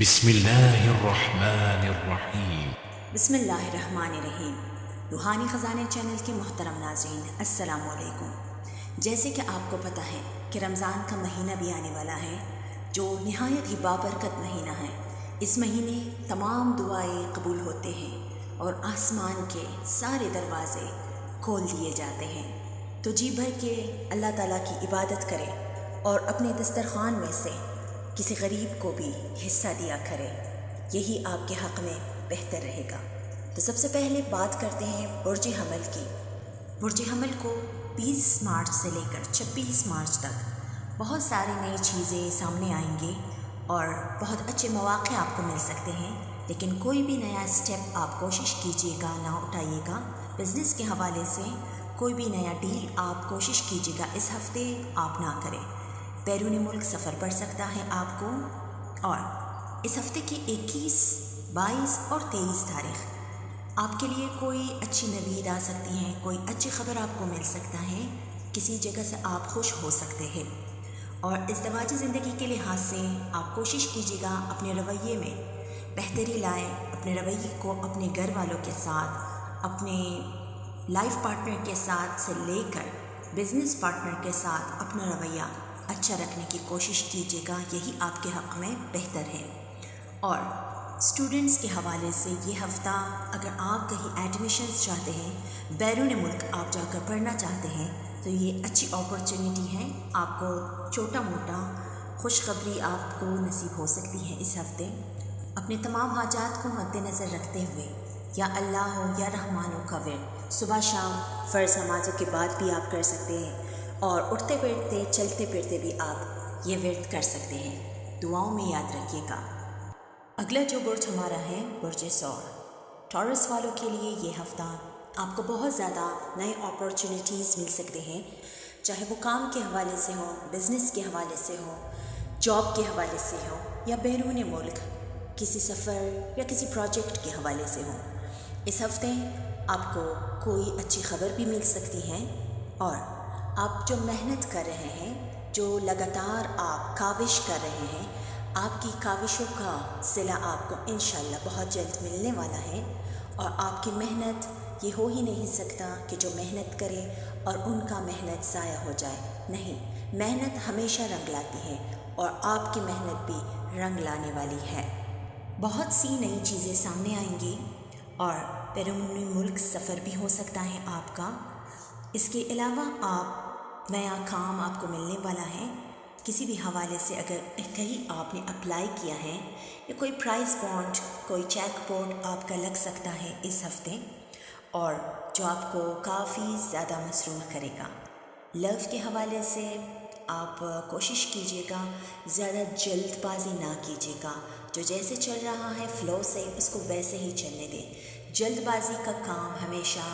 بسم اللہ الرحمن الرحیم۔ بسم اللہ الرحمن الرحیم۔ روحانی خزانے چینل کے محترم ناظرین، السلام علیکم۔ جیسے کہ آپ کو پتہ ہے کہ رمضان کا مہینہ بھی آنے والا ہے، جو نہایت ہی بابرکت مہینہ ہے۔ اس مہینے تمام دعائیں قبول ہوتے ہیں اور آسمان کے سارے دروازے کھول دیے جاتے ہیں۔ تو جی بھر کے اللہ تعالیٰ کی عبادت کریں اور اپنے دسترخوان میں سے کسی غریب کو بھی حصہ دیا کرے، یہی آپ کے حق میں بہتر رہے گا۔ تو سب سے پہلے بات کرتے ہیں برج حمل کی۔ برج حمل کو 20 مارچ سے لے کر 26 مارچ تک بہت ساری نئی چیزیں سامنے آئیں گے اور بہت اچھے مواقع آپ کو مل سکتے ہیں، لیکن کوئی بھی نیا اسٹیپ آپ کوشش کیجیے گا نہ اٹھائیے گا۔ بزنس کے حوالے سے کوئی بھی نیا ڈیل آپ کوشش کیجیے گا اس ہفتے آپ نہ کریں۔ بیرون ملک سفر پڑ سکتا ہے آپ کو، اور اس ہفتے کی 21، 22 اور 23 تاریخ آپ کے لیے کوئی اچھی نوید آ سکتی ہیں، کوئی اچھی خبر آپ کو مل سکتا ہے، کسی جگہ سے آپ خوش ہو سکتے ہیں۔ اور ازدواجی زندگی کے لحاظ سے آپ کوشش کیجیے گا اپنے رویے میں بہتری لائیں، اپنے رویے کو اپنے گھر والوں کے ساتھ، اپنے لائف پارٹنر کے ساتھ سے لے کر بزنس پارٹنر کے ساتھ اپنا رویہ اچھا رکھنے کی کوشش کیجیے گا، یہی آپ کے حق میں بہتر ہے۔ اور اسٹوڈنٹس کے حوالے سے یہ ہفتہ اگر آپ کہیں ایڈمیشنز چاہتے ہیں، بیرون ملک آپ جا کر پڑھنا چاہتے ہیں، تو یہ اچھی اپرچونٹی ہے، آپ کو چھوٹا موٹا خوشخبری آپ کو نصیب ہو سکتی ہے اس ہفتے۔ اپنے تمام حاجات کو مد نظر رکھتے ہوئے یا اللہ ہو یا رحمانوں کا ورد صبح شام فرض نمازوں کے بعد بھی آپ کر سکتے ہیں، اور اٹھتے بیٹھتے چلتے پھرتے بھی آپ یہ ورد کر سکتے ہیں۔ دعاؤں میں یاد رکھیے گا۔ اگلا جو برج ہمارا ہے برج ثور۔ ٹورس والوں کے لیے یہ ہفتہ آپ کو بہت زیادہ نئے اپرچونیٹیز مل سکتے ہیں، چاہے وہ کام کے حوالے سے ہوں، بزنس کے حوالے سے ہوں، جاب کے حوالے سے ہوں، یا بیرون ملک کسی سفر یا کسی پروجیکٹ کے حوالے سے ہوں۔ اس ہفتے آپ کو کوئی اچھی خبر بھی مل سکتی ہے، اور آپ جو محنت کر رہے ہیں، جو لگاتار آپ کاوش کر رہے ہیں، آپ کی کاوشوں کا صلہ آپ کو انشاءاللہ بہت جلد ملنے والا ہے۔ اور آپ کی محنت یہ ہو ہی نہیں سکتا کہ جو محنت کرے اور ان کا محنت ضائع ہو جائے، نہیں، محنت ہمیشہ رنگ لاتی ہے اور آپ کی محنت بھی رنگ لانے والی ہے۔ بہت سی نئی چیزیں سامنے آئیں گی اور بیرون ملک سفر بھی ہو سکتا ہے آپ کا۔ اس کے علاوہ نیا کام آپ کو ملنے والا ہے، کسی بھی حوالے سے اگر کہیں آپ نے اپلائی کیا ہے، یا کوئی پرائز بانڈ، کوئی چیک بورڈ آپ کا لگ سکتا ہے اس ہفتے، اور جو آپ کو کافی زیادہ مسرور کرے گا۔ لو کے حوالے سے آپ کوشش کیجیے گا زیادہ جلد بازی نہ کیجیے گا، جو جیسے چل رہا ہے فلو سے اس کو ویسے ہی چلنے دیں۔ جلد بازی کا کام ہمیشہ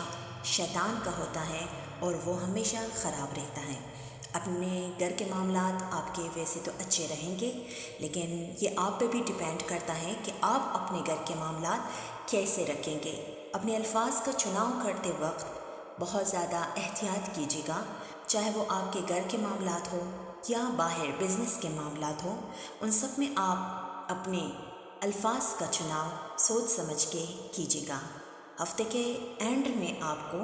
شیطان کا ہوتا ہے اور وہ ہمیشہ خراب رہتا ہے۔ اپنے گھر کے معاملات آپ کے ویسے تو اچھے رہیں گے، لیکن یہ آپ پہ بھی ڈیپینڈ کرتا ہے کہ آپ اپنے گھر کے معاملات کیسے رکھیں گے۔ اپنے الفاظ کا چناؤ کرتے وقت بہت زیادہ احتیاط کیجیے گا، چاہے وہ آپ کے گھر کے معاملات ہو یا باہر بزنس کے معاملات ہوں، ان سب میں آپ اپنے الفاظ کا چناؤ سوچ سمجھ کے کیجیے گا۔ ہفتے کے اینڈ میں آپ کو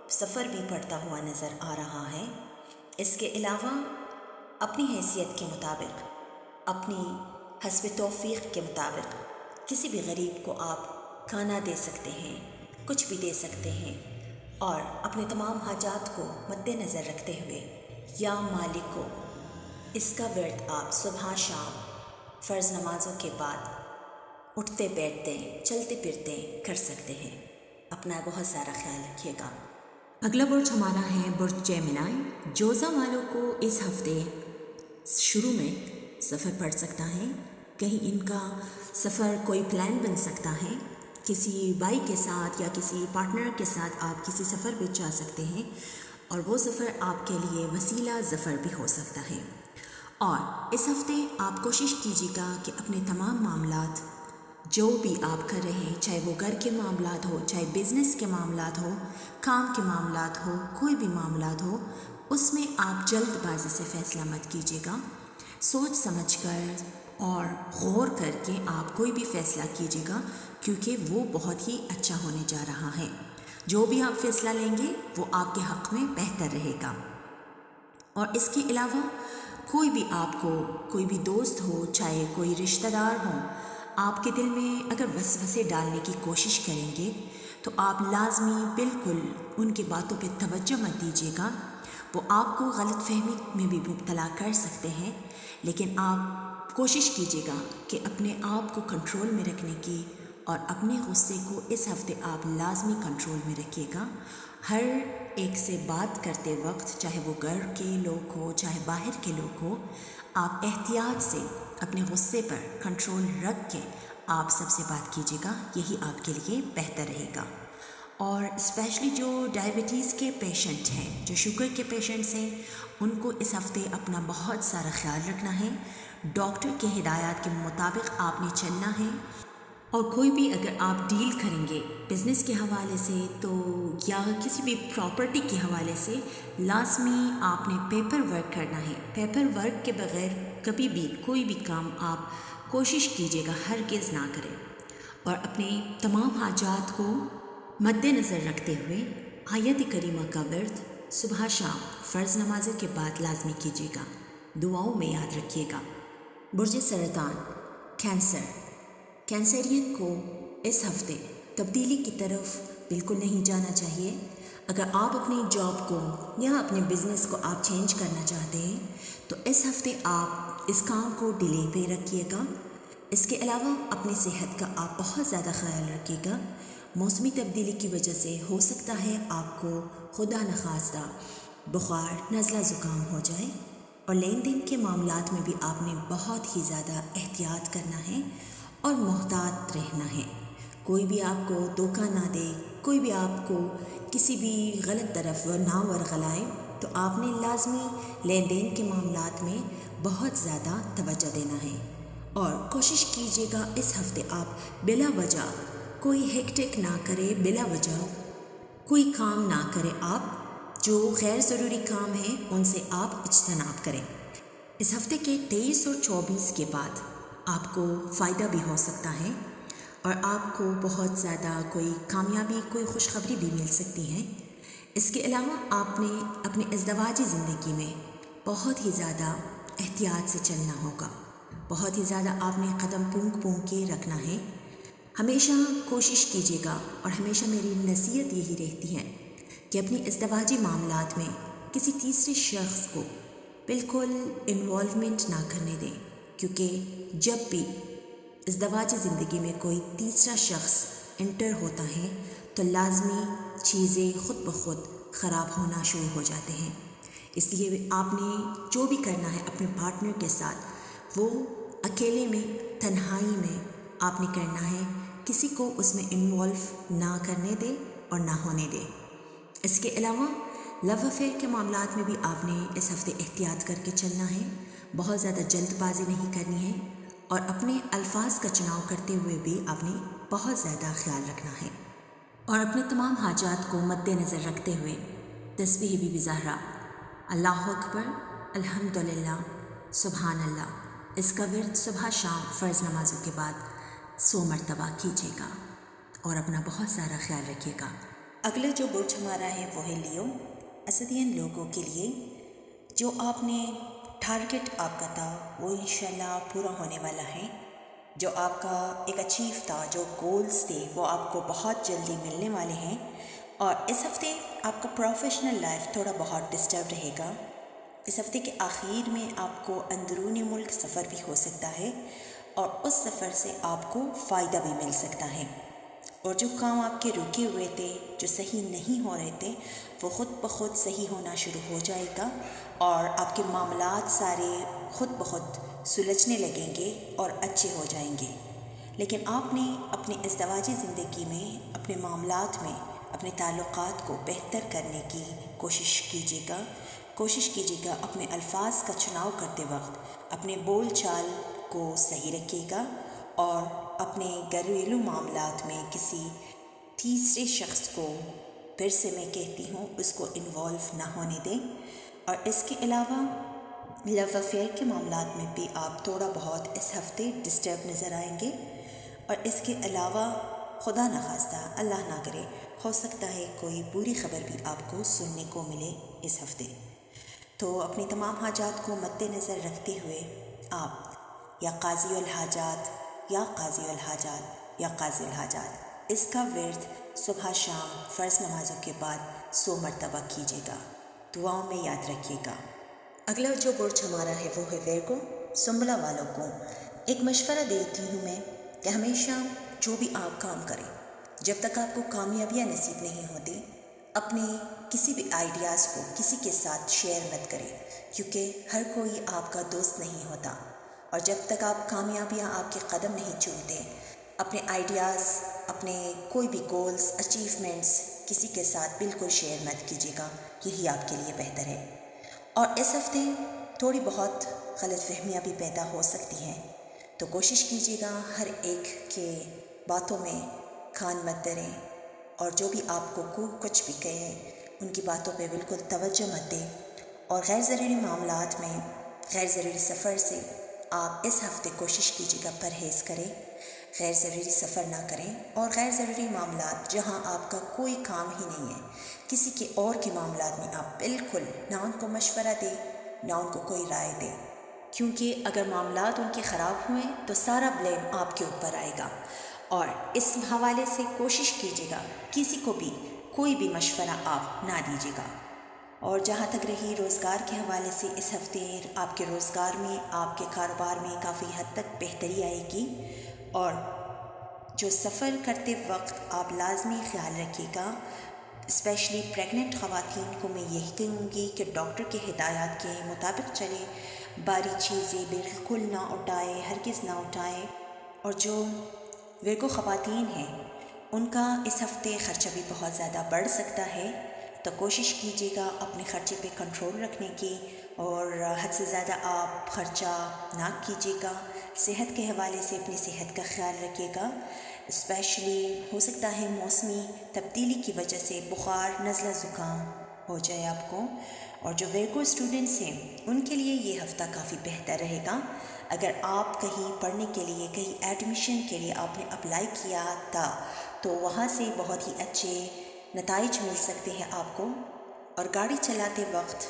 سفر بھی پڑتا ہوا نظر آ رہا ہے۔ اس کے علاوہ اپنی حیثیت کے مطابق، اپنی حسب توفیق کے مطابق کسی بھی غریب کو آپ کھانا دے سکتے ہیں، کچھ بھی دے سکتے ہیں، اور اپنے تمام حاجات کو مد نظر رکھتے ہوئے یا مالک کو اس کا ورد آپ صبح شام فرض نمازوں کے بعد اٹھتے بیٹھتے چلتے پھرتے کر سکتے ہیں۔ اپنا بہت سارا خیال رکھیے گا۔ اگلا برج ہمارا ہے برج جیمنائی۔ جوزا والوں کو اس ہفتے شروع میں سفر پڑ سکتا ہے، کہیں ان کا سفر کوئی پلان بن سکتا ہے، کسی بھائی کے ساتھ یا کسی پارٹنر کے ساتھ آپ کسی سفر پہ جا سکتے ہیں، اور وہ سفر آپ کے لیے وسیلہ ظفر بھی ہو سکتا ہے۔ اور اس ہفتے آپ کوشش کیجیے گا کہ اپنے تمام معاملات جو بھی آپ کر رہے ہیں، چاہے وہ گھر کے معاملات ہو، چاہے بزنس کے معاملات ہو، کام کے معاملات ہو، کوئی بھی معاملات ہو، اس میں آپ جلد بازی سے فیصلہ مت کیجیے گا۔ سوچ سمجھ کر اور غور کر کے آپ کوئی بھی فیصلہ کیجیے گا، کیونکہ وہ بہت ہی اچھا ہونے جا رہا ہے۔ جو بھی آپ فیصلہ لیں گے وہ آپ کے حق میں بہتر رہے گا۔ اور اس کے علاوہ کوئی بھی آپ کو کوئی بھی دوست ہو، چاہے کوئی رشتہ دار ہو، آپ کے دل میں اگر وسوسے ڈالنے کی کوشش کریں گے تو آپ لازمی بالکل ان کی باتوں پہ توجہ مت دیجیے گا۔ وہ آپ کو غلط فہمی میں بھی مبتلا کر سکتے ہیں، لیکن آپ کوشش کیجیے گا کہ اپنے آپ کو کنٹرول میں رکھنے کی، اور اپنے غصے کو اس ہفتے آپ لازمی کنٹرول میں رکھیے گا۔ ہر ایک سے بات کرتے وقت، چاہے وہ گھر کے لوگ ہو چاہے باہر کے لوگ ہو، آپ احتیاط سے اپنے غصے پر کنٹرول رکھ کے آپ سب سے بات کیجیے گا، یہی آپ کے لیے بہتر رہے گا۔ اور اسپیشلی جو ڈائبٹیز کے پیشنٹ ہیں، جو شوگر کے پیشنٹس ہیں، ان کو اس ہفتے اپنا بہت سارا خیال رکھنا ہے۔ ڈاکٹر کے ہدایات کے مطابق آپ نے چلنا ہے، اور کوئی بھی اگر آپ ڈیل کریں گے بزنس کے حوالے سے تو یا کسی بھی پراپرٹی کے حوالے سے، لازمی آپ نے پیپر ورک کرنا ہے۔ پیپر ورک کے بغیر کبھی بھی کوئی بھی کام آپ کوشش کیجیے گا ہرگز نہ کریں، اور اپنے تمام حاجات کو مد نظر رکھتے ہوئے آیت کریمہ کا ورد صبح شام فرض نمازوں کے بعد لازمی کیجیے گا۔ دعاؤں میں یاد رکھیے گا۔ برج سرطان، کینسرین کو اس ہفتے تبدیلی کی طرف بالکل نہیں جانا چاہیے۔ اگر آپ اپنی جاب کو یا اپنے بزنس کو آپ چینج کرنا چاہتے ہیں تو اس ہفتے آپ اس کام کو ڈیلے پہ رکھیے گا۔ اس کے علاوہ اپنی صحت کا آپ بہت زیادہ خیال رکھیے گا۔ موسمی تبدیلی کی وجہ سے ہو سکتا ہے آپ کو خدا نخواستہ بخار، نزلہ زکام ہو جائے، اور لین دین کے معاملات میں بھی آپ نے بہت ہی زیادہ احتیاط کرنا ہے اور محتاط رہنا ہے۔ کوئی بھی آپ کو دھوکہ نہ دے، کوئی بھی آپ کو کسی بھی غلط طرف نہ ورغلائے، تو آپ نے لازمی لین دین کے معاملات میں بہت زیادہ توجہ دینا ہے۔ اور کوشش کیجیے گا اس ہفتے آپ بلا وجہ کوئی ہیکٹک نہ کرے، بلا وجہ کوئی کام نہ کرے، آپ جو غیر ضروری کام ہیں ان سے آپ اجتناب کریں۔ اس ہفتے کے 23 اور 24 کے بعد آپ کو فائدہ بھی ہو سکتا ہے، اور آپ کو بہت زیادہ کوئی کامیابی، کوئی خوشخبری بھی مل سکتی ہے۔ اس کے علاوہ آپ نے اپنے ازدواجی زندگی میں بہت ہی زیادہ احتیاط سے چلنا ہوگا، بہت ہی زیادہ آپ نے قدم پونک پونک کے رکھنا ہے۔ ہمیشہ کوشش کیجیے گا، اور ہمیشہ میری نصیحت یہی رہتی ہے کہ اپنی ازدواجی معاملات میں کسی تیسرے شخص کو بالکل انوالومنٹ نہ کرنے دیں، کیونکہ جب بھی ازدواجی زندگی میں کوئی تیسرا شخص انٹر ہوتا ہے تو لازمی چیزیں خود بخود خراب ہونا شروع ہو جاتے ہیں۔ اس لیے آپ نے جو بھی کرنا ہے اپنے پارٹنر کے ساتھ، وہ اکیلے میں، تنہائی میں آپ نے کرنا ہے، کسی کو اس میں انوالو نہ کرنے دے اور نہ ہونے دے۔ اس کے علاوہ لو افیئر کے معاملات میں بھی آپ نے اس ہفتے احتیاط کر کے چلنا ہے، بہت زیادہ جلد بازی نہیں کرنی ہے، اور اپنے الفاظ کا چناؤ کرتے ہوئے بھی آپ نے بہت زیادہ خیال رکھنا ہے، اور اپنے تمام حاجات کو مد نظر رکھتے ہوئے تسبیح بی بی زہرا، اللہ اکبر، الحمدللہ، سبحان اللہ، اس کا ورد صبح شام فرض نمازوں کے بعد 100 مرتبہ کیجیے گا، اور اپنا بہت سارا خیال رکھیے گا۔ اگلا جو برج ہمارا ہے وہ ہے لیو، اسدین لوگوں کے لیے جو آپ نے ٹارگٹ آپ کا تھا وہ انشاءاللہ پورا ہونے والا ہے۔ جو آپ کا ایک اچیو تھا، جو گولز تھے، وہ آپ کو بہت جلدی ملنے والے ہیں، اور اس ہفتے آپ کا پروفیشنل لائف تھوڑا بہت ڈسٹرب رہے گا۔ اس ہفتے کے آخر میں آپ کو اندرون ملک سفر بھی ہو سکتا ہے، اور اس سفر سے آپ کو فائدہ بھی مل سکتا ہے، اور جو کام آپ کے رکے ہوئے تھے، جو صحیح نہیں ہو رہے تھے، وہ خود بخود صحیح ہونا شروع ہو جائے گا، اور آپ کے معاملات سارے خود بخود سلجھنے لگیں گے اور اچھے ہو جائیں گے۔ لیکن آپ نے اپنی ازدواجی زندگی میں، اپنے معاملات میں، اپنے تعلقات کو بہتر کرنے کی کوشش کیجیے گا۔ کوشش کیجیے گا اپنے الفاظ کا چناؤ کرتے وقت اپنے بول چال کو صحیح رکھیے گا، اور اپنے گھریلو معاملات میں کسی تیسرے شخص کو، پھر سے میں کہتی ہوں، اس کو انوالو نہ ہونے دیں۔ اور اس کے علاوہ لو افیئر کے معاملات میں بھی آپ تھوڑا بہت اس ہفتے ڈسٹرب نظر آئیں گے، اور اس کے علاوہ خدا نخواستہ اللہ نہ کرے ہو سکتا ہے کوئی بری خبر بھی آپ کو سننے کو ملے اس ہفتے۔ تو اپنی تمام حاجات کو مد نظر رکھتے ہوئے آپ یا قاضی الحاجات یا قاضی الحاجات یا قاضی الحاجات اس کا ورد صبح شام فرض نمازوں کے بعد 100 مرتبہ کیجیے گا، دعاؤں میں یاد رکھیے گا۔ اگلا جو برج ہمارا ہے وہ ہے ویرگو۔ سنبلا والوں کو ایک مشورہ دیتی ہوں میں کہ ہمیشہ جو بھی آپ کام کریں، جب تک آپ کو کامیابیاں نصیب نہیں ہوتی، اپنے کسی بھی آئیڈیاز کو کسی کے ساتھ شیئر مت کریں، کیونکہ ہر کوئی آپ کا دوست نہیں ہوتا، اور جب تک آپ کامیابیاں آپ کے قدم نہیں چومتے، اپنے آئیڈیاز، اپنے کوئی بھی گولز، اچیومنٹس کسی کے ساتھ بالکل شیئر مت کیجیے گا، یہی آپ کے لیے بہتر ہے۔ اور اس ہفتے تھوڑی بہت غلط فہمیاں بھی پیدا ہو سکتی ہیں، تو کوشش کیجیے گا ہر ایک کے باتوں میں کان مت دھریں، اور جو بھی آپ کو کچھ بھی کہے ان کی باتوں پہ بالکل توجہ مت دیں، اور غیر ضروری معاملات میں، غیر ضروری سفر سے آپ اس ہفتے کوشش کیجیے گا پرہیز کریں، غیر ضروری سفر نہ کریں، اور غیر ضروری معاملات جہاں آپ کا کوئی کام ہی نہیں ہے، کسی کے اور کے معاملات میں آپ بالکل نہ ان کو مشورہ دیں، نہ ان کو کوئی رائے دیں، کیونکہ اگر معاملات ان کے خراب ہوئے تو سارا بلیم آپ کے اوپر آئے گا۔ اور اس حوالے سے کوشش کیجیے گا کسی کو بھی کوئی بھی مشورہ آپ نہ دیجیے گا۔ اور جہاں تک رہی روزگار کے حوالے سے، اس ہفتے آپ کے روزگار میں، آپ کے کاروبار میں کافی حد تک بہتری آئے گی، اور جو سفر کرتے وقت آپ لازمی خیال رکھیے گا، اسپیشلی پریگننٹ خواتین کو میں یہی کہوں گی کہ ڈاکٹر کے ہدایات کے مطابق چلیں، باری چیزیں بالکل نہ اٹھائے، ہرگز نہ اٹھائے۔ اور جو ویرگو خواتین ہیں ان کا اس ہفتے خرچہ بھی بہت زیادہ بڑھ سکتا ہے، تو کوشش کیجیے گا اپنے خرچے پہ کنٹرول رکھنے کی، اور حد سے زیادہ آپ خرچہ نہ کیجیے گا۔ صحت کے حوالے سے اپنی صحت کا خیال رکھیے گا، اسپیشلی ہو سکتا ہے موسمی تبدیلی کی وجہ سے بخار، نزلہ زکام ہو جائے آپ کو۔ اور جو ویرگو اسٹوڈنٹس ہیں ان کے لیے یہ ہفتہ کافی بہتر رہے گا۔ اگر آپ کہیں پڑھنے کے لیے، کہیں ایڈمیشن کے لیے آپ نے اپلائی کیا تھا، تو وہاں سے بہت ہی اچھے نتائج مل سکتے ہیں آپ کو۔ اور گاڑی چلاتے وقت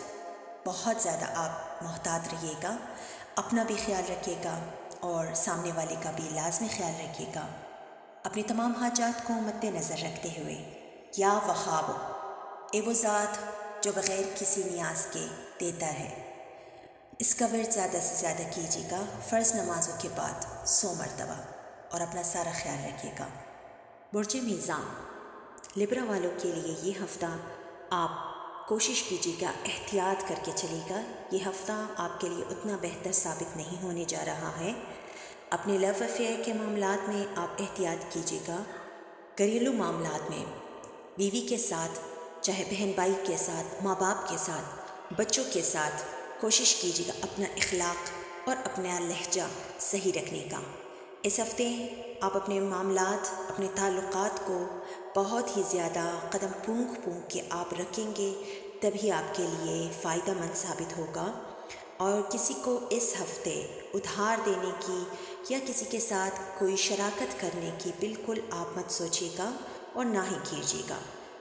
بہت زیادہ آپ محتاط رہیے گا، اپنا بھی خیال رکھیے گا اور سامنے والے کا بھی لازمی خیال رکھیے گا۔ اپنی تمام حاجات کو مد نظر رکھتے ہوئے، یا وہاب، اے وہ ذات جو بغیر کسی نیاز کے دیتا ہے، اس کا ورد زیادہ سے زیادہ کیجیے گا فرض نمازوں کے بعد 100 مرتبہ، اور اپنا سارا خیال رکھیے گا۔ برج میزان، لبرا والوں کے لیے یہ ہفتہ آپ کوشش کیجیے گا احتیاط کر کے چلے گا۔ یہ ہفتہ آپ کے لیے اتنا بہتر ثابت نہیں ہونے جا رہا ہے۔ اپنے لو افیئر کے معاملات میں آپ احتیاط کیجیے گا۔ گھریلو معاملات میں بیوی کے ساتھ، چاہے بہن بھائی کے ساتھ، ماں باپ کے ساتھ، بچوں کے ساتھ کوشش کیجیے گا اپنا اخلاق اور اپنا لہجہ صحیح رکھنے کا۔ اس ہفتے آپ اپنے معاملات، اپنے تعلقات کو بہت ہی زیادہ قدم پونک کے آپ رکھیں گے، تبھی آپ کے لیے فائدہ مند ثابت ہوگا۔ اور کسی کو اس ہفتے ادھار دینے کی یا کسی کے ساتھ کوئی شراکت کرنے کی بالکل آپ مت سوچیے گا، اور نہ ہی کیجیے گا۔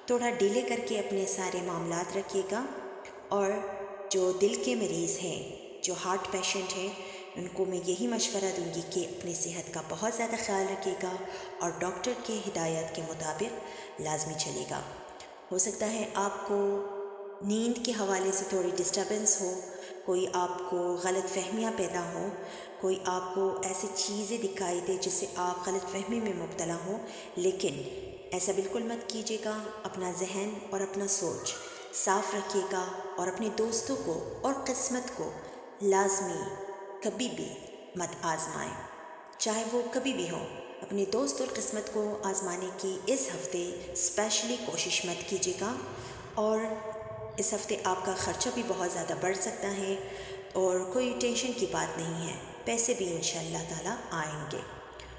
تھوڑا ڈیلے کر کے اپنے سارے معاملات رکھیے گا۔ اور جو دل کے مریض ہیں، جو ہارٹ پیشنٹ ہیں، ان کو میں یہی مشورہ دوں گی کہ اپنی صحت کا بہت زیادہ خیال رکھیے گا، اور ڈاکٹر کے ہدایات کے مطابق لازمی چلے گا۔ ہو سکتا ہے آپ کو نیند کے حوالے سے تھوڑی ڈسٹربنس ہو، کوئی آپ کو غلط فہمیاں پیدا ہوں، کوئی آپ کو ایسی چیزیں دکھائی دے جس سے آپ غلط فہمی میں مبتلا ہوں، لیکن ایسا بالکل مت کیجیے گا۔ اپنا ذہن اور اپنا سوچ صاف رکھیے گا، اور اپنے دوستوں کو اور قسمت کو لازمی کبھی بھی مت آزمائیں، چاہے وہ کبھی بھی ہو۔ اپنے دوست اور قسمت کو آزمانے کی اس ہفتے اسپیشلی کوشش مت کیجیے گا۔ اور اس ہفتے آپ کا خرچہ بھی بہت زیادہ بڑھ سکتا ہے، اور کوئی ٹینشن کی بات نہیں ہے، پیسے بھی انشاءاللہ تعالیٰ آئیں گے۔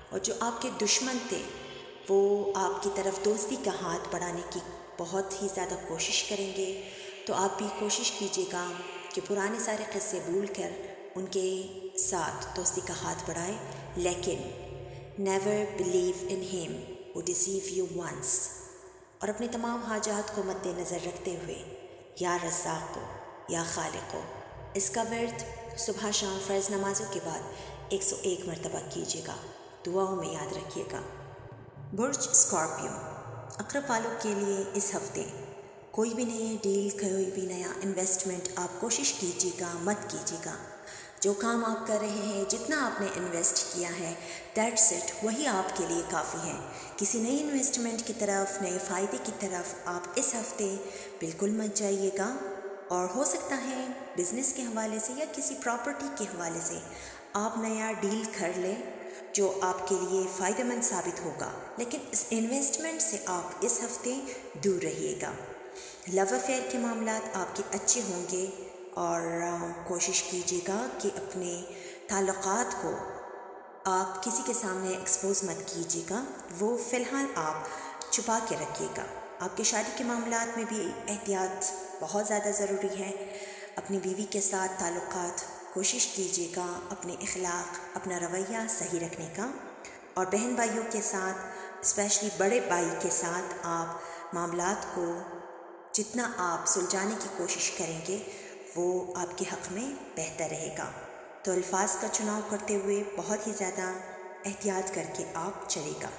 اور جو آپ کے دشمن تھے وہ آپ کی طرف دوستی کا ہاتھ بڑھانے کی بہت ہی زیادہ کوشش کریں گے، تو آپ بھی کوشش کیجیے گا کہ پرانے سارے قصے بھول کر ان کے ساتھ دوستی کا ہاتھ بڑھائے، لیکن never believe in him who deceive you once، اور اپنے تمام حاجات کو مد نظر رکھتے ہوئے یا رزاق کو یا خالق کو اس کا ورد صبح شام فرض نمازوں کے بعد 101 مرتبہ کیجیے گا، دعاؤں میں یاد رکھیے گا۔ برج اسکارپیو، عقرب والوں کے لیے اس ہفتے کوئی بھی نئی ڈیل، کوئی بھی نیا انویسٹمنٹ آپ کوشش کیجیے گا مت کیجیے گا۔ جو کام آپ کر رہے ہیں، جتنا آپ نے انویسٹ کیا ہے، دیٹس اٹ، وہی آپ کے لیے کافی ہے۔ کسی نئی انویسٹمنٹ کی طرف، نئے فائدے کی طرف آپ اس ہفتے بالکل مت جائیے گا، اور ہو سکتا ہے بزنس کے حوالے سے یا کسی پراپرٹی کے حوالے سے آپ نیا ڈیل کر لیں جو آپ کے لیے فائدہ مند ثابت ہوگا، لیکن اس انویسٹمنٹ سے آپ اس ہفتے دور رہیے گا۔ لو افیئر کے معاملات آپ کے اچھے ہوں گے، اور کوشش کیجیے گا کہ اپنے تعلقات کو آپ کسی کے سامنے ایکسپوز مت کیجیے گا، وہ فی الحال آپ چھپا کے رکھیے گا۔ آپ کے شادی کے معاملات میں بھی احتیاط بہت زیادہ ضروری ہے۔ اپنی بیوی کے ساتھ تعلقات کوشش کیجیے گا اپنے اخلاق، اپنا رویہ صحیح رکھنے کا، اور بہن بھائیوں کے ساتھ، اسپیشلی بڑے بھائی کے ساتھ آپ معاملات کو جتنا آپ سلجھانے کی کوشش کریں گے وہ آپ کے حق میں بہتر رہے گا۔ تو الفاظ کا چناؤ کرتے ہوئے بہت ہی زیادہ احتیاط کر کے آپ چلے گا۔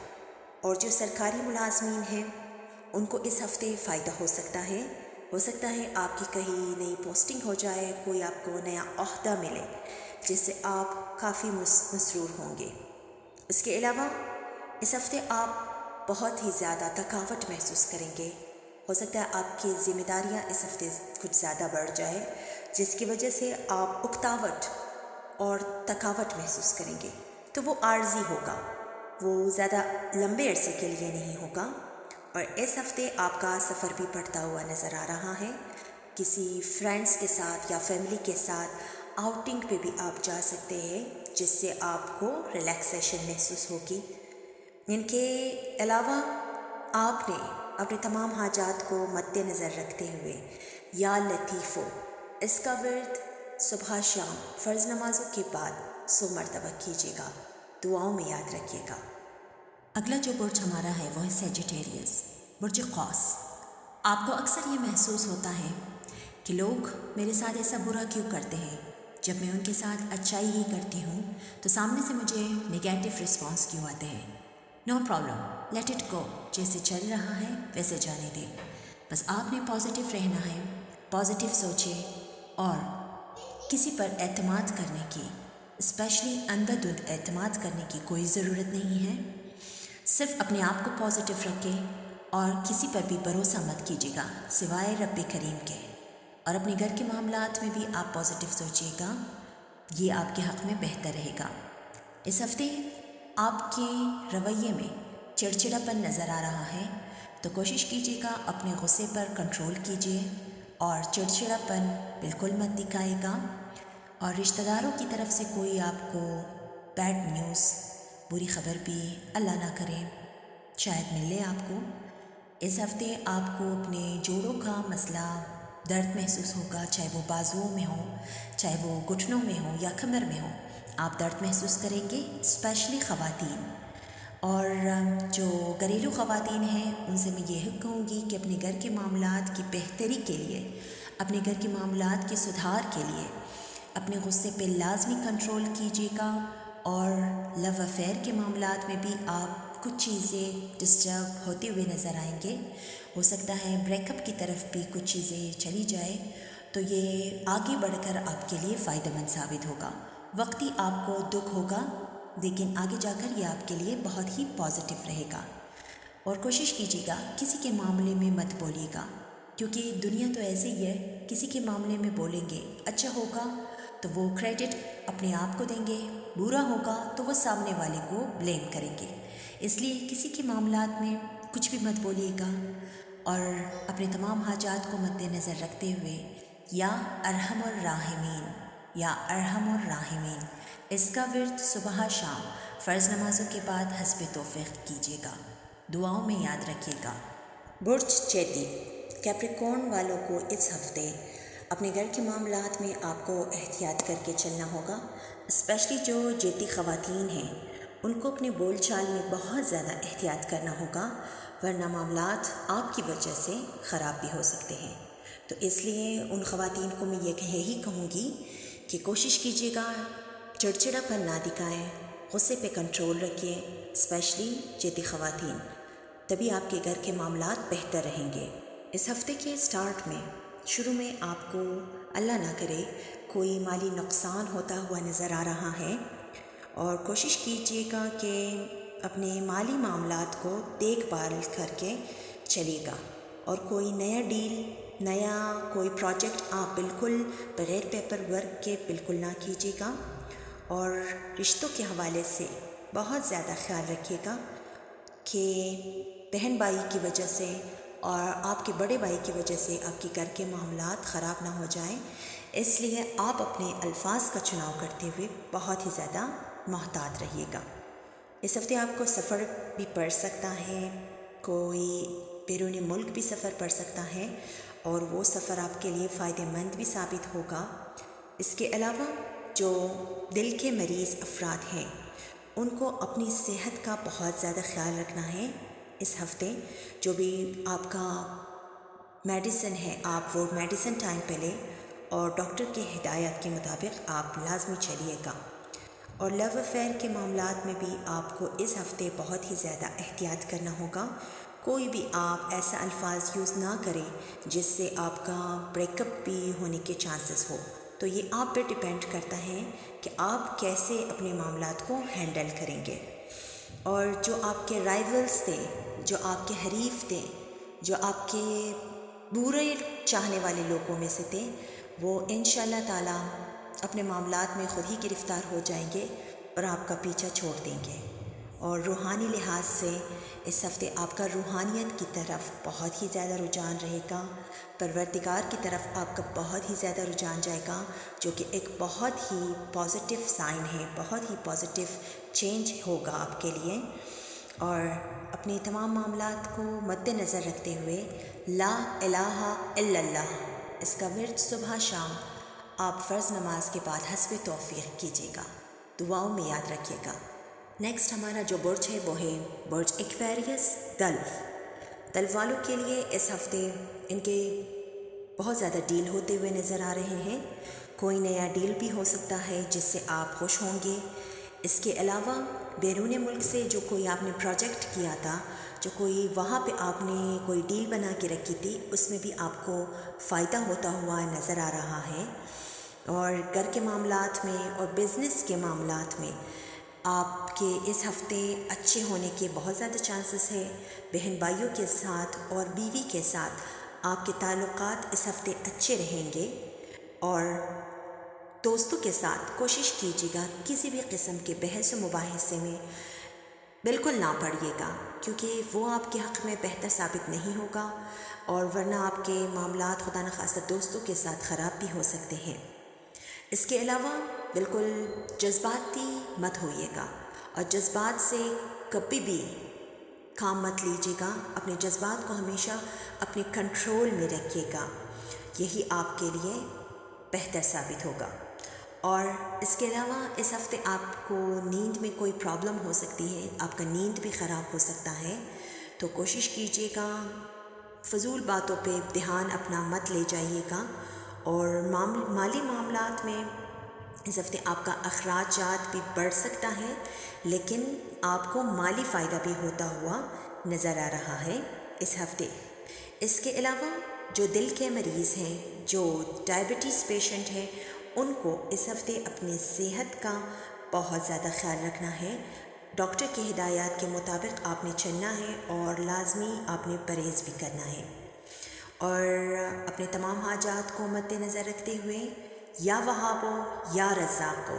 اور جو سرکاری ملازمین ہیں ان کو اس ہفتے فائدہ ہو سکتا ہے آپ کی کہیں نئی پوسٹنگ ہو جائے، کوئی آپ کو نیا عہدہ ملے جس سے آپ کافی مسرور ہوں گے۔ اس کے علاوہ اس ہفتے آپ بہت ہی زیادہ تھکاوٹ محسوس کریں گے، ہو سکتا ہے آپ کی ذمہ داریاں اس ہفتے کچھ زیادہ بڑھ جائے، جس کی وجہ سے آپ اکتاوٹ اور تھکاوٹ محسوس کریں گے، تو وہ عارضی ہوگا، وہ زیادہ لمبے عرصے کے لیے نہیں ہوگا۔ اور اس ہفتے آپ کا سفر بھی بڑھتا ہوا نظر آ رہا ہے، کسی فرینڈس کے ساتھ یا فیملی کے ساتھ آؤٹنگ پہ بھی آپ جا سکتے ہیں، جس سے آپ کو ریلیکسیشن محسوس ہوگی۔ ان کے علاوہ آپ نے اپنے تمام حاجات کو مد نظر رکھتے ہوئے یا لطیفو اس کا ورد صبح شام فرض نمازوں کے بعد 100 مرتبہ کیجیے گا، دعاؤں میں یاد رکھیے گا۔ اگلا جو برج ہمارا ہے وہ ہے سیجیٹیریس، برج قوس۔ آپ کو اکثر یہ محسوس ہوتا ہے کہ لوگ میرے ساتھ ایسا برا کیوں کرتے ہیں، جب میں ان کے ساتھ اچھائی ہی کرتی ہوں تو سامنے سے مجھے نگیٹو رسپانس کیوں آتے ہیں۔ No problem, late it go, جیسے چل رہا ہے ویسے جانے دیں۔ بس آپ نے پازیٹیو رہنا ہے، پازیٹیو سوچیں، اور کسی پر اعتماد کرنے کی، اسپیشلی اندھا دھند اعتماد کرنے کی کوئی ضرورت نہیں ہے۔ صرف اپنے آپ کو پازیٹیو رکھیں اور کسی پر بھی بھروسہ مت کیجیے گا سوائے رب کریم کے، اور اپنے گھر کے معاملات میں بھی آپ پازیٹیو سوچیے گا، یہ آپ کے حق میں بہتر رہے گا۔ اس ہفتے آپ کے رویے میں چڑچڑاپن نظر آ رہا ہے، تو کوشش کیجیے گا اپنے غصے پر کنٹرول کیجیے اور چڑچڑاپن بالکل مت دکھائے گا۔ اور رشتہ داروں کی طرف سے کوئی آپ کو بیڈ نیوز، بری خبر بھی اللہ نہ کرے شاید ملے آپ کو۔ اس ہفتے آپ کو اپنے جوڑوں کا مسئلہ درد محسوس ہوگا، چاہے وہ بازوؤں میں ہو، چاہے وہ گھٹنوں میں ہو یا کمر میں ہو، آپ درد محسوس کریں گے، اسپیشلی خواتین۔ اور جو گھریلو خواتین ہیں ان سے میں یہ کہوں گی کہ اپنے گھر کے معاملات کی بہتری کے لیے، اپنے گھر کے معاملات کے سدھار کے لیے اپنے غصے پہ لازمی کنٹرول کیجیے گا، اور لو افیئر کے معاملات میں بھی آپ کچھ چیزیں ڈسٹرب ہوتے ہوئے نظر آئیں گے، ہو سکتا ہے بریک اپ کی طرف بھی کچھ چیزیں چلی جائے، تو یہ آگے بڑھ کر آپ کے لیے فائدہ مند ثابت ہوگا۔ وقتی آپ کو دکھ ہوگا، لیکن آگے جا کر یہ آپ کے لیے بہت ہی پازیٹیو رہے گا۔ اور کوشش کیجیے گا کسی کے معاملے میں مت بولیے گا، کیونکہ دنیا تو ایسے ہی ہے، کسی کے معاملے میں بولیں گے، اچھا ہوگا تو وہ کریڈٹ اپنے آپ کو دیں گے، برا ہوگا تو وہ سامنے والے کو بلیم کریں گے۔ اس لیے کسی کے معاملات میں کچھ بھی مت بولیے گا، اور اپنے تمام حاجات کو مد نظر رکھتے ہوئے یا ارحم الراحمین، یا ارحم الراحمین اس کا ورد صبح شام فرض نمازوں کے بعد حسب توفیق کیجیے گا، دعاؤں میں یاد رکھیے گا۔ برج چیتی، کیپریکورن والوں کو اس ہفتے اپنے گھر کے معاملات میں آپ کو احتیاط کر کے چلنا ہوگا، اسپیشلی جو جیتی خواتین ہیں ان کو اپنے بول چال میں بہت زیادہ احتیاط کرنا ہوگا، ورنہ معاملات آپ کی وجہ سے خراب بھی ہو سکتے ہیں۔ تو اس لیے ان خواتین کو میں یہی کہوں گی کہ کوشش کیجیے گا چڑچڑا پن نہ دکھائیں، غصے پہ کنٹرول رکھیے، اسپیشلی جیتی خواتین، تبھی آپ کے گھر کے معاملات بہتر رہیں گے۔ اس ہفتے کے سٹارٹ میں شروع میں آپ کو اللہ نہ کرے کوئی مالی نقصان ہوتا ہوا نظر آ رہا ہے، اور کوشش کیجیے گا کہ اپنے مالی معاملات کو دیکھ بھال کر کے چلیے گا، اور کوئی نیا ڈیل، نیا کوئی پروجیکٹ آپ بالکل بغیر پیپر ورک کے بالکل نہ کیجیے گا، اور رشتوں کے حوالے سے بہت زیادہ خیال رکھیے گا کہ بہن بھائی کی وجہ سے اور آپ کے بڑے بھائی کی وجہ سے آپ کے گھر کے معاملات خراب نہ ہو جائیں، اس لیے آپ اپنے الفاظ کا چناؤ کرتے ہوئے بہت ہی زیادہ محتاط رہیے گا۔ اس ہفتے آپ کو سفر بھی پڑ سکتا ہے، کوئی بیرون ملک بھی سفر پڑ سکتا ہے، اور وہ سفر آپ کے لیے فائدہ مند بھی ثابت ہوگا۔ اس کے علاوہ جو دل کے مریض افراد ہیں ان کو اپنی صحت کا بہت زیادہ خیال رکھنا ہے۔ اس ہفتے جو بھی آپ کا میڈیسن ہے آپ وہ میڈیسن ٹائم پہ لیں، اور ڈاکٹر کی ہدایت کے مطابق آپ لازمی چلیے گا۔ اور لو افیئر کے معاملات میں بھی آپ کو اس ہفتے بہت ہی زیادہ احتیاط کرنا ہوگا۔ کوئی بھی آپ ایسا الفاظ یوز نہ کریں جس سے آپ کا بریک اپ بھی ہونے کے چانسز ہو، تو یہ آپ پہ ڈیپینڈ کرتا ہے کہ آپ کیسے اپنے معاملات کو ہینڈل کریں گے۔ اور جو آپ کے رائیولز تھے، جو آپ کے حریف تھے، جو آپ کے برے چاہنے والے لوگوں میں سے تھے، وہ انشاءاللہ تعالی اپنے معاملات میں خود ہی گرفتار ہو جائیں گے اور آپ کا پیچھا چھوڑ دیں گے۔ اور روحانی لحاظ سے اس ہفتے آپ کا روحانیت کی طرف بہت ہی زیادہ رجحان رہے گا، پروردگار کی طرف آپ کا بہت ہی زیادہ رجحان جائے گا، جو کہ ایک بہت ہی پازیٹیو سائن ہے، بہت ہی پازیٹیو چینج ہوگا آپ کے لیے۔ اور اپنے تمام معاملات کو مد نظر رکھتے ہوئے لا الہ الا اللہ اس کا ورد صبح شام آپ فرض نماز کے بعد حسب توفیق کیجیے گا، دعاؤں میں یاد رکھیے گا۔ نیکسٹ ہمارا جو برج ہے وہ ہے برج ایکویریس دلو والوں کے لیے اس ہفتے ان کے بہت زیادہ ڈیل ہوتے ہوئے نظر آ رہے ہیں۔ کوئی نیا ڈیل بھی ہو سکتا ہے جس سے آپ خوش ہوں گے۔ اس کے علاوہ بیرون ملک سے جو کوئی آپ نے پروجیکٹ کیا تھا، جو کوئی وہاں پہ آپ نے کوئی ڈیل بنا کے رکھی تھی، اس میں بھی آپ کو فائدہ ہوتا ہوا نظر آ رہا ہے۔ اور گھر کے معاملات میں اور بزنس کے معاملات میں آپ کے اس ہفتے اچھے ہونے کے بہت زیادہ چانسز ہے۔ بہن بھائیوں کے ساتھ اور بیوی کے ساتھ آپ کے تعلقات اس ہفتے اچھے رہیں گے، اور دوستوں کے ساتھ کوشش کیجیے گا کسی بھی قسم کے بحث و مباحثے میں بالکل نہ پڑیے گا، کیونکہ وہ آپ کے حق میں بہتر ثابت نہیں ہوگا، اور ورنہ آپ کے معاملات خدا نخواستہ دوستوں کے ساتھ خراب بھی ہو سکتے ہیں۔ اس کے علاوہ بالکل جذباتی مت ہوئیے گا، اور جذبات سے کبھی بھی کام مت لیجیے گا۔ اپنے جذبات کو ہمیشہ اپنے کنٹرول میں رکھیے گا، یہی آپ کے لیے بہتر ثابت ہوگا۔ اور اس کے علاوہ اس ہفتے آپ کو نیند میں کوئی پرابلم ہو سکتی ہے، آپ کا نیند بھی خراب ہو سکتا ہے، تو کوشش کیجیے گا فضول باتوں پہ دھیان اپنا مت لے جائیے گا۔ اور مالی معاملات میں اس ہفتے آپ کا اخراجات بھی بڑھ سکتا ہے، لیکن آپ کو مالی فائدہ بھی ہوتا ہوا نظر آ رہا ہے اس ہفتے۔ اس کے علاوہ جو دل کے مریض ہیں، جو ڈائبٹیز پیشنٹ ہیں، ان کو اس ہفتے اپنی صحت کا بہت زیادہ خیال رکھنا ہے۔ ڈاکٹر کی ہدایات کے مطابق آپ نے چلنا ہے، اور لازمی آپ نے پرہیز بھی کرنا ہے۔ اور اپنے تمام حاجات کو مد نظر رکھتے ہوئے یا وہاب یا رزاق کو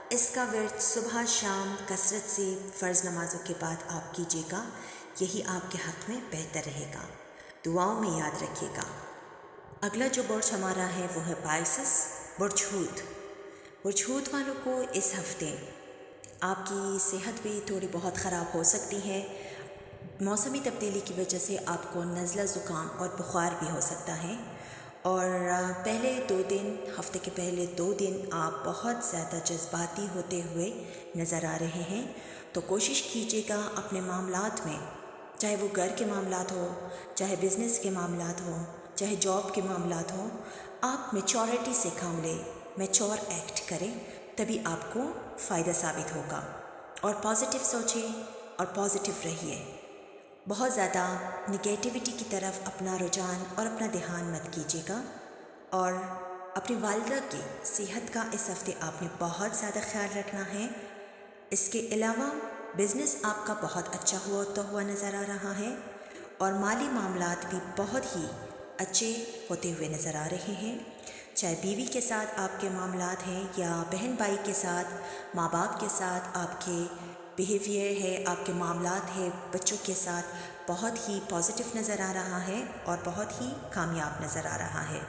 اس کا ورد صبح شام کثرت سے فرض نمازوں کے بعد آپ کیجیے گا، یہی آپ کے حق میں بہتر رہے گا۔ دعاؤں میں یاد رکھیے گا۔ اگلا جو برج ہمارا ہے وہ ہے پائسس برج حوت والوں کو اس ہفتے آپ کی صحت بھی تھوڑی بہت خراب ہو سکتی ہے۔ موسمی تبدیلی کی وجہ سے آپ کو نزلہ زکام اور بخار بھی ہو سکتا ہے، اور پہلے 2 دن، ہفتے کے پہلے 2 دن آپ بہت زیادہ جذباتی ہوتے ہوئے نظر آ رہے ہیں، تو کوشش کیجیے گا اپنے معاملات میں، چاہے وہ گھر کے معاملات ہوں، چاہے بزنس کے معاملات ہوں، چاہے جاب کے معاملات ہوں، آپ میچورٹی سے کام لیں، میچور ایکٹ کریں، تبھی آپ کو فائدہ ثابت ہوگا۔ اور پازیٹیو سوچیں اور پازیٹیو رہیے، بہت زیادہ نگیٹیوٹی کی طرف اپنا رجحان اور اپنا دھیان مت کیجیے گا۔ اور اپنی والدہ کی صحت کا اس ہفتے آپ نے بہت زیادہ خیال رکھنا ہے۔ اس کے علاوہ بزنس آپ کا بہت اچھا ہوتا ہوا نظر آ رہا ہے، اور مالی معاملات بھی بہت ہی اچھے ہوتے ہوئے نظر آ رہے ہیں، چاہے بیوی کے ساتھ آپ کے معاملات ہیں یا بہن بھائی کے ساتھ، ماں باپ کے ساتھ آپ کے بیہیویئر ہے، آپ کے معاملات ہے، بچوں کے ساتھ بہت ہی پازیٹیو نظر آ رہا ہے اور بہت ہی کامیاب نظر آ رہا ہے۔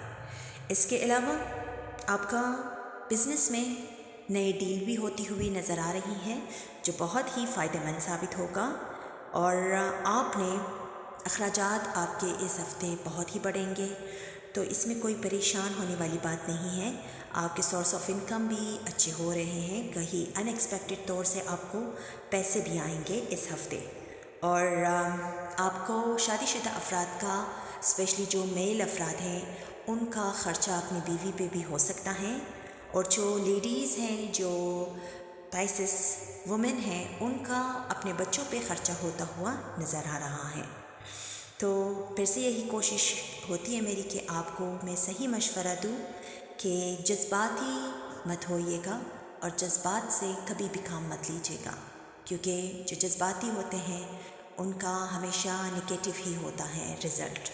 اس کے علاوہ آپ کا بزنس میں نئے ڈیل بھی ہوتی ہوئی نظر آ رہی ہیں، جو بہت ہی فائدہ مند ثابت ہوگا، اور آپ نے اخراجات آپ کے اس ہفتے بہت ہی بڑھیں گے، تو اس میں کوئی پریشان ہونے والی بات نہیں ہے۔ آپ کے سورس آف انکم بھی اچھے ہو رہے ہیں، کہیں ان ایکسپیکٹڈ طور سے آپ کو پیسے بھی آئیں گے اس ہفتے۔ اور آپ کو شادی شدہ افراد کا، اسپیشلی جو میل افراد ہیں، ان کا خرچہ اپنی بیوی پہ بھی ہو سکتا ہے، اور جو لیڈیز ہیں، جو پائسس وومن ہیں، ان کا اپنے بچوں پہ خرچہ ہوتا ہوا نظر آ رہا ہے۔ تو پھر سے یہی کوشش ہوتی ہے میری کہ آپ کو میں صحیح مشورہ دوں کہ جذباتی مت ہوئیے گا، اور جذبات سے کبھی بھی کام مت لیجیے گا، کیونکہ جو جذباتی ہوتے ہیں ان کا ہمیشہ نگیٹو ہی ہوتا ہے رزلٹ۔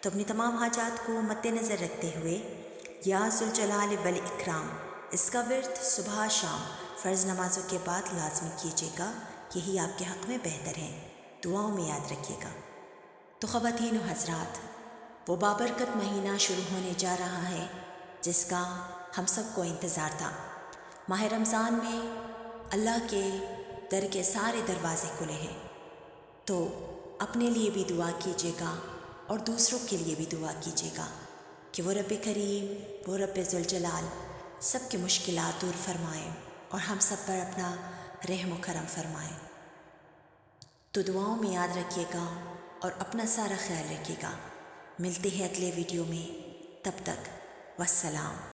تو اپنی تمام حاجات کو مد نظر رکھتے ہوئے یا ذوالجلال والاکرام، اس کا ورد صبح شام فرض نمازوں کے بعد لازمی کیجیے گا، یہی آپ کے حق میں بہتر ہے۔ دعاؤں میں یاد رکھیے گا۔ تو خواتین و حضرات، وہ بابرکت مہینہ شروع ہونے جا رہا ہے جس کا ہم سب کو انتظار تھا۔ ماہ رمضان میں اللہ کے در کے سارے دروازے کھلے ہیں، تو اپنے لیے بھی دعا کیجیے گا اور دوسروں کے لیے بھی دعا کیجیے گا کہ وہ رب کریم، وہ رب ذوالجلال سب کی مشکلات دور فرمائیں اور ہم سب پر اپنا رحم و کرم فرمائیں۔ تو دعاؤں میں یاد رکھیے گا اور اپنا سارا خیال رکھیے گا۔ ملتے ہیں اگلے ویڈیو میں، تب تک والسلام۔